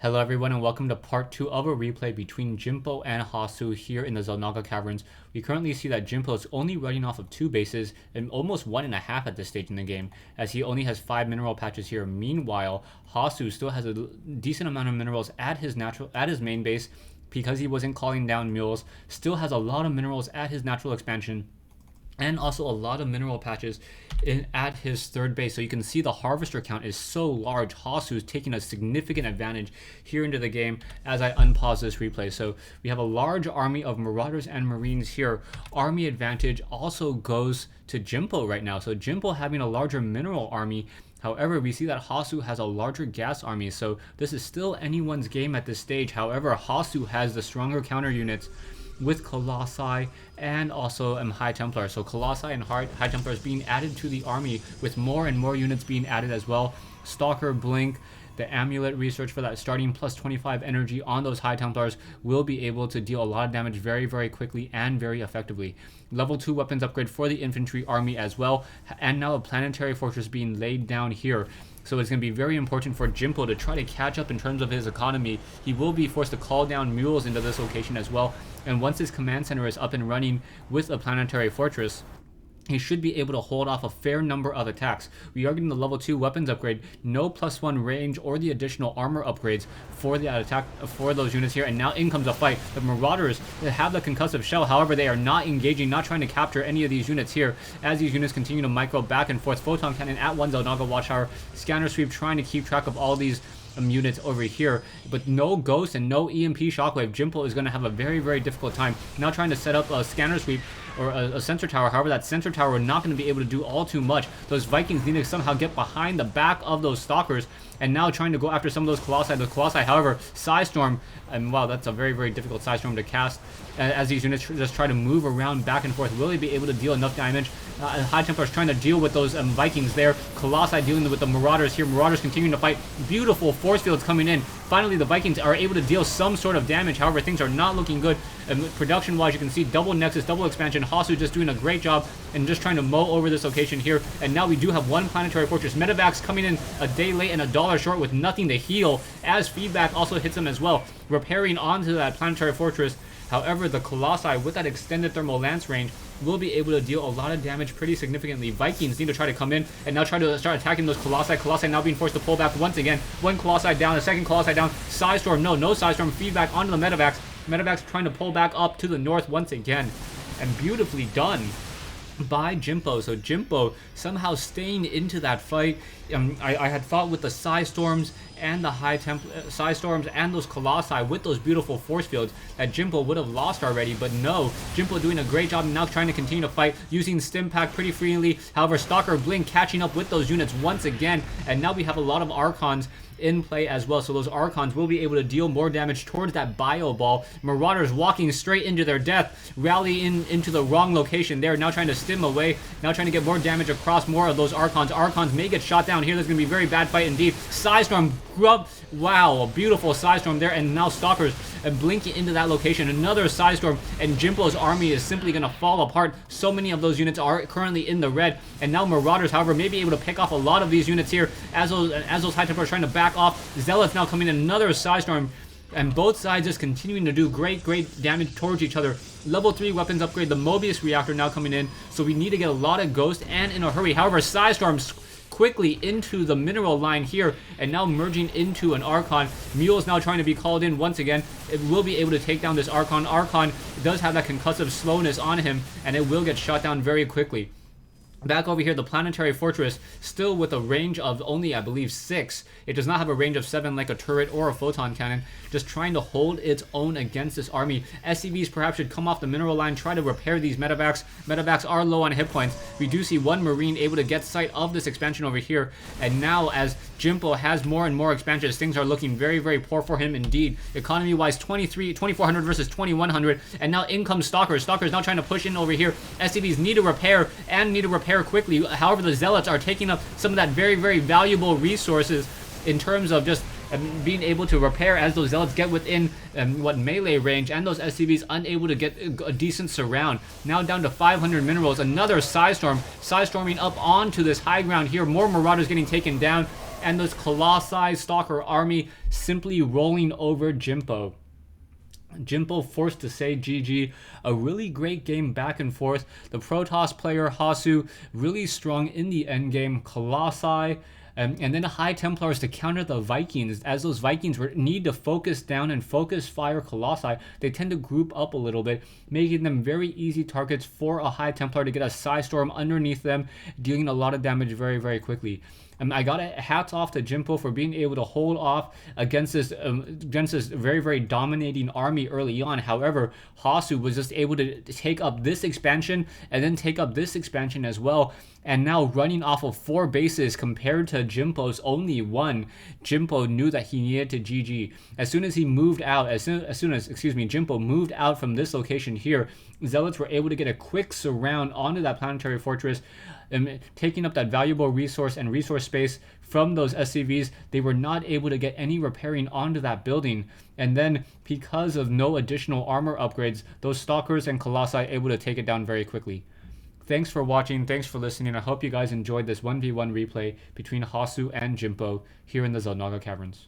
Hello everyone and welcome to part 2 of a replay between Jimpo and Hasu here in the Xel'Naga Caverns. We currently see that Jimpo is only running off of 2 bases and almost 1.5 at this stage in the game, as he only has 5 mineral patches here. Meanwhile, Hasu still has a decent amount of minerals at his main base because he wasn't calling down mules, still has a lot of minerals at his natural expansion, and also a lot of mineral patches at his third base. So you can see the harvester count is so large. Hasu is taking a significant advantage here into the game as I unpause this replay. So we have a large army of marauders and marines here. Army advantage also goes to Jimpo right now. So Jimpo having a larger mineral army. However, we see that Hasu has a larger gas army, so this is still anyone's game at this stage. However, Hasu has the stronger counter units with Colossi and also High Templar. So Colossi and High Templars being added to the army, with more and more units being added as well. Stalker, Blink, the Amulet research for that starting plus 25 energy on those High Templars will be able to deal a lot of damage very, very quickly and very effectively. Level 2 weapons upgrade for the infantry army as well, and now a planetary fortress being laid down here. So it's going to be very important for Jimpo to try to catch up in terms of his economy. He will be forced to call down mules into this location as well. And once his command center is up and running with a planetary fortress, he should be able to hold off a fair number of attacks. We are getting the level 2 weapons upgrade, no +1 range or the additional armor upgrades for the attack for those units here. And now in comes a fight. The Marauders have the concussive shell, however they are not engaging, not trying to capture any of these units here as these units continue to micro back and forth. Photon cannon at one Xel'Naga watchtower, scanner sweep trying to keep track of all these units over here, but no ghost and no EMP shockwave. Jimpo is going to have a very, very difficult time now trying to set up a scanner sweep or a sensor tower. However, that sensor tower are not going to be able to do all too much. Those Vikings need to somehow get behind the back of those stalkers, and now trying to go after some of those Colossi. The Colossi, however, Psystorm, and wow, that's a very, very difficult Psystorm to cast as these units just try to move around back and forth. Will he be able to deal enough damage? High Templars trying to deal with those Vikings there. Colossi dealing with the Marauders here. Marauders continuing to fight. Beautiful force fields coming in. Finally, the Vikings are able to deal some sort of damage. However, things are not looking good. Production-wise, you can see double Nexus, double expansion. Hasu just doing a great job and just trying to mow over this location here. And now we do have one planetary fortress. Medevacs coming in a day late and $1 short with nothing to heal, as feedback also hits them as well, repairing onto that planetary fortress. However, the Colossi with that extended thermal lance range will be able to deal a lot of damage pretty significantly. Vikings need to try to come in and now try to start attacking those Colossi. Colossi now being forced to pull back once again. One Colossi down, a second Colossi down. Psystorm, no Psystorm. Feedback onto the Medevacs. Medevacs trying to pull back up to the north once again. And beautifully done by Jimpo. So Jimpo somehow staying into that fight. I had thought with the Psystorms and the Psystorms and those Colossi with those beautiful force fields that Jimpo would have lost already, but no, Jimpo doing a great job now trying to continue to fight using Stim Pack pretty freely. However, Stalker, Blink catching up with those units once again, and now we have a lot of Archons in play as well, so those Archons will be able to deal more damage towards that bio ball. Marauders walking straight into their death, rallying into the wrong location there, now trying to stim away, now trying to get more damage across more of those Archons. Archons may get shot down here. There's going to be a very bad fight indeed. Psystorm, wow, a beautiful Psystorm there, and now Stalkers blinking into that location. Another Psystorm, and Jimpo's army is simply going to fall apart. So many of those units are currently in the red, and now Marauders, however, may be able to pick off a lot of these units here as those High Templars are trying to back off. Zealots now coming in, another Psystorm, and both sides just continuing to do great damage towards each other. Level 3 weapons upgrade, the Mobius reactor now coming in, so we need to get a lot of Ghost and in a hurry. However, Psystorms quickly into the mineral line here and now merging into an Archon. Mule's now trying to be called in once again. It will be able to take down this Archon. Archon does have that concussive slowness on him, and it will get shot down very quickly. Back over here, the planetary fortress, still with a range of only, I believe, 6. It does not have a range of 7 like a turret or a photon cannon. Just trying to hold its own against this army. SCVs perhaps should come off the mineral line, try to repair these Medevacs. Medevacs are low on hit points. We do see one Marine able to get sight of this expansion over here. And now, as Jimpo has more and more expansions, things are looking very, very poor for him indeed. Economy-wise, 2,400 versus 2,100. And now in comes Stalkers. Stalkers now trying to push in over here. SCVs need to repair and need to repair quickly. However, the Zealots are taking up some of that very, very valuable resources in terms of just being able to repair as those Zealots get within melee range, and those SCVs unable to get a decent surround. Now down to 500 minerals. Another Psystorm, Psystorming up onto this high ground here. More Marauders getting taken down. and this Colossi Stalker army simply rolling over Jimpo. Jimpo forced to say GG. A really great game back and forth. The Protoss player Hasu really strong in the end game. Colossi and then the High Templars to counter the Vikings, as those Vikings need to focus down and focus fire Colossi. They tend to group up a little bit, making them very easy targets for a High Templar to get a Psystorm underneath them, dealing a lot of damage very, very quickly. I got hats off to Jimpo for being able to hold off against this very, very dominating army early on. However, Hasu was just able to take up this expansion and then take up this expansion as well. And now running off of 4 bases compared to Jimpo's only 1, Jimpo knew that he needed to GG. As soon as he moved out, as soon as Jimpo moved out from this location here, Zealots were able to get a quick surround onto that planetary fortress, taking up that valuable resource and resource space from those SCVs. They were not able to get any repairing onto that building. And then, because of no additional armor upgrades, those Stalkers and Colossi able to take it down very quickly. Thanks for watching, thanks for listening. I hope you guys enjoyed this 1v1 replay between Hasu and Jimpo here in the Xel'Naga Caverns.